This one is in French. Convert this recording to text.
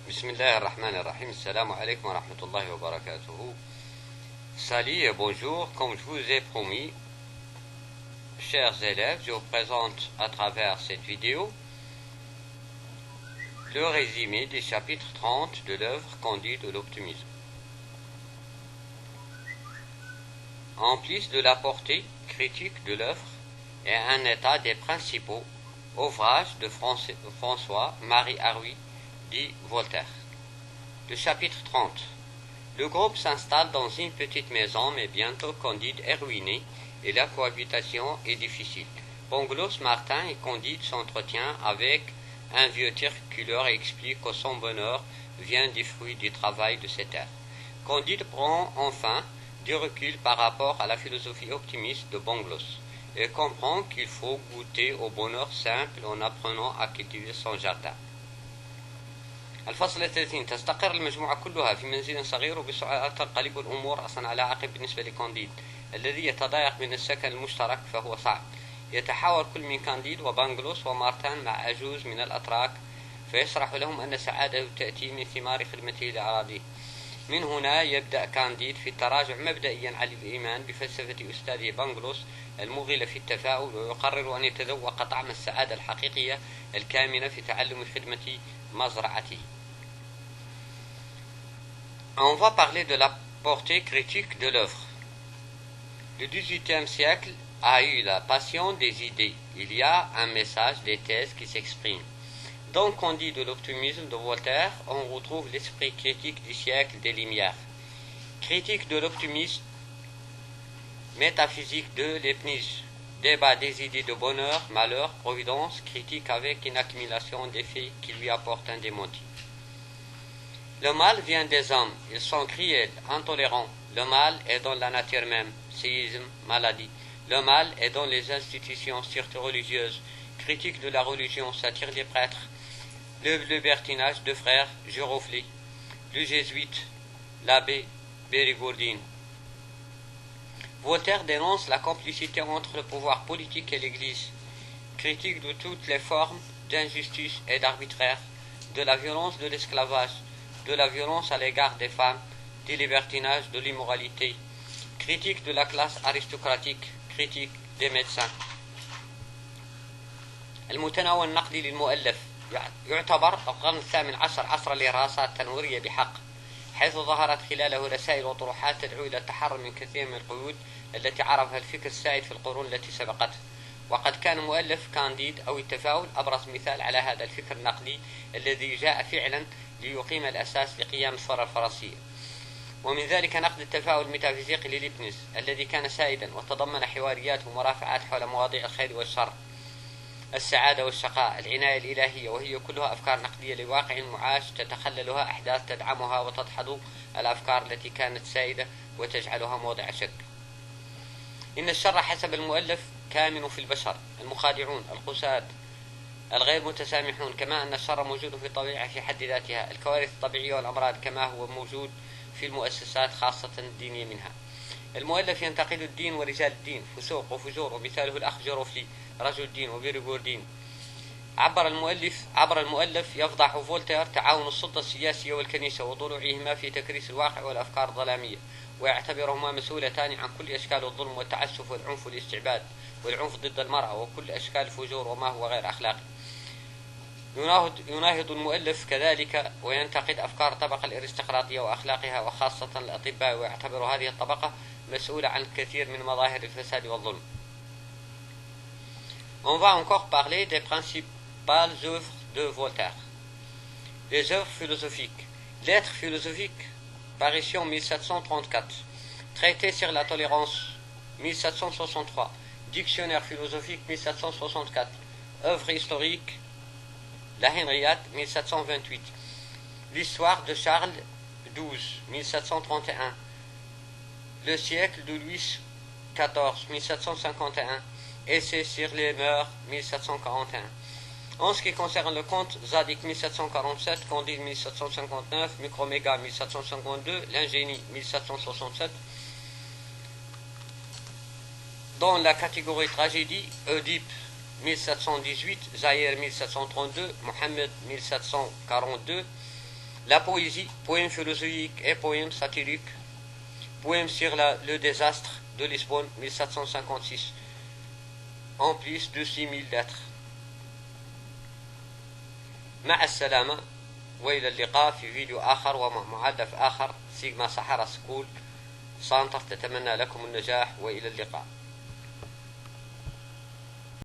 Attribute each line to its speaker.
Speaker 1: Bismillah ar-Rahman ar-Rahim. Assalamu alaikum wa rahmatullahi wa barakatuhu. Salut et bonjour. Comme je vous ai promis, chers élèves, je vous présente à travers cette vidéo le résumé du chapitre 30 de l'œuvre Candide de l'optimisme. En plus de la portée critique de l'œuvre et un état des principaux ouvrages de François-Marie Arouet dit Voltaire. Le chapitre 30. Le groupe s'installe dans une petite maison, mais bientôt Candide est ruiné et la cohabitation est difficile. Pangloss, Martin et Candide s'entretiennent avec un vieux Turc qui leur explique que son bonheur vient des fruits du travail de ses terres. Candide prend enfin du recul par rapport à la philosophie optimiste de Pangloss et comprend qu'il faut goûter au bonheur simple en apprenant à cultiver son jardin. الفصل 30. تستقر المجموعة كلها في منزل صغير وبسرعة تنقلب الأمور أصلا على عقب بالنسبة لكانديد الذي يتضايق من السكن المشترك فهو صعب. يتحاور كل من كانديد وبانغلوس ومارتان مع عجوز من الأتراك فيشرح لهم أن سعادته تأتي من ثمار خدمته لأراضيه. من هنا يبدأ كانديد في التراجع مبدئيا عن الإيمان بفلسفة أستاذه بانغلوس المغل في التفاؤل ويقرر أن يتذوق طعم السعادة الحقيقية الكامنة في تعلم خدمة مزرعته. On va parler de la portée critique de l'œuvre. Le XVIIIe siècle a eu la passion des idées. Il y a un message, des thèses qui s'expriment. Dans Candide de l'optimisme de Voltaire, on retrouve l'esprit critique du siècle des Lumières. Critique de l'optimisme, métaphysique de Leibniz, débat des idées de bonheur, malheur, providence, critique avec une accumulation des faits qui lui apportent un démenti. Le mal vient des hommes, ils sont cruels, intolérants. Le mal est dans la nature même, séisme, maladie. Le mal est dans les institutions, surtout religieuses. Critique de la religion, satire des prêtres. Le libertinage de frères Giroflée. Le jésuite, l'abbé Bérigourdine. Voltaire dénonce la complicité entre le pouvoir politique et l'Église. Critique de toutes les formes d'injustice et d'arbitraire, de la violence de l'esclavage, de la violence à l'égard des femmes, du libertinage, de l'immoralité, critique de la classe aristocratique, critique des médecins. المتناول النقدي للمؤلف يعتبر القرن الثامن عشر عصر الإرهاصات التنويرية بحق، حيث ظهرت خلاله رسائل وطروحات تدعو إلى التحرر من كثير من القيود التي عرفها الفكر السائد في القرون التي سبقته. وقد كان مؤلف كانديد أو التفاؤل أبرز مثال على هذا الفكر النقدي الذي جاء فعلا ليقيم الأساس لقيام الثورة الفرنسية. ومن ذلك نقد التفاؤل الميتافيزيقي لليبنيز الذي كان سائدا وتضمن حواريات ومرافعات حول مواضيع الخير والشر، السعادة والشقاء، العناية الإلهية، وهي كلها أفكار نقدية لواقع معاش تتخللها أحداث تدعمها وتدحض الأفكار التي كانت سائدة وتجعلها موضع شك. إن الشر حسب المؤلف كامن في البشر، المخادعون، القساة، الغير متسامحون، كما أن الشر موجود في الطبيعة في حد ذاتها، الكوارث الطبيعية والأمراض كما هو موجود في المؤسسات خاصة الدينية منها. المؤلف ينتقد الدين ورجال الدين، فسوق وفجور، ومثاله الأخ جيروفلي رجل دين وبيرغوردين. عبر المؤلف يفضح فولتير تعاون السلطة السياسية والكنيسة وضلوعهما في تكريس الواقع والأفكار الظلامية، ويعتبرهما مسؤولتان عن كل أشكال الظلم والتعسف والعنف والاستعباد والعنف ضد المرأة وكل أشكال الفجور وما هو غير أخلاقي. يناهض المؤلف كذلك وينتقد أفكار الطبقة الأرستقراطية وأخلاقها وخاصة الأطباء، ويعتبر هذه الطبقة مسؤولة عن الكثير من مظاهر الفساد والظلم. On va encore parler des principales œuvres de Voltaire. Les œuvres philosophiques. Lettres philosophiques, parution 1734. Traité sur la tolérance, 1763. Dictionnaire philosophique, 1764. Œuvre historique, La Henriade, 1728. L'histoire de Charles XII, 1731. Le siècle de Louis XIV, 1751. Essai sur les mœurs, 1741. En ce qui concerne le conte, Zadig, 1747, Candide, 1759, Microméga, 1752, l'ingénie, 1767. Dans la catégorie tragédie, Oedipe, 1718, Zahir 1732, Mohammed 1742, La poésie, poème philosophique et poème satirique. Poème sur le désastre de Lisbonne 1756. En plus de 6000 lettres. مع السلامة وإلى اللقاء في فيديو آخر ومؤلف آخر. سيجما سحارة سكول سانتر تتمنى لكم النجاح وإلى اللقاء.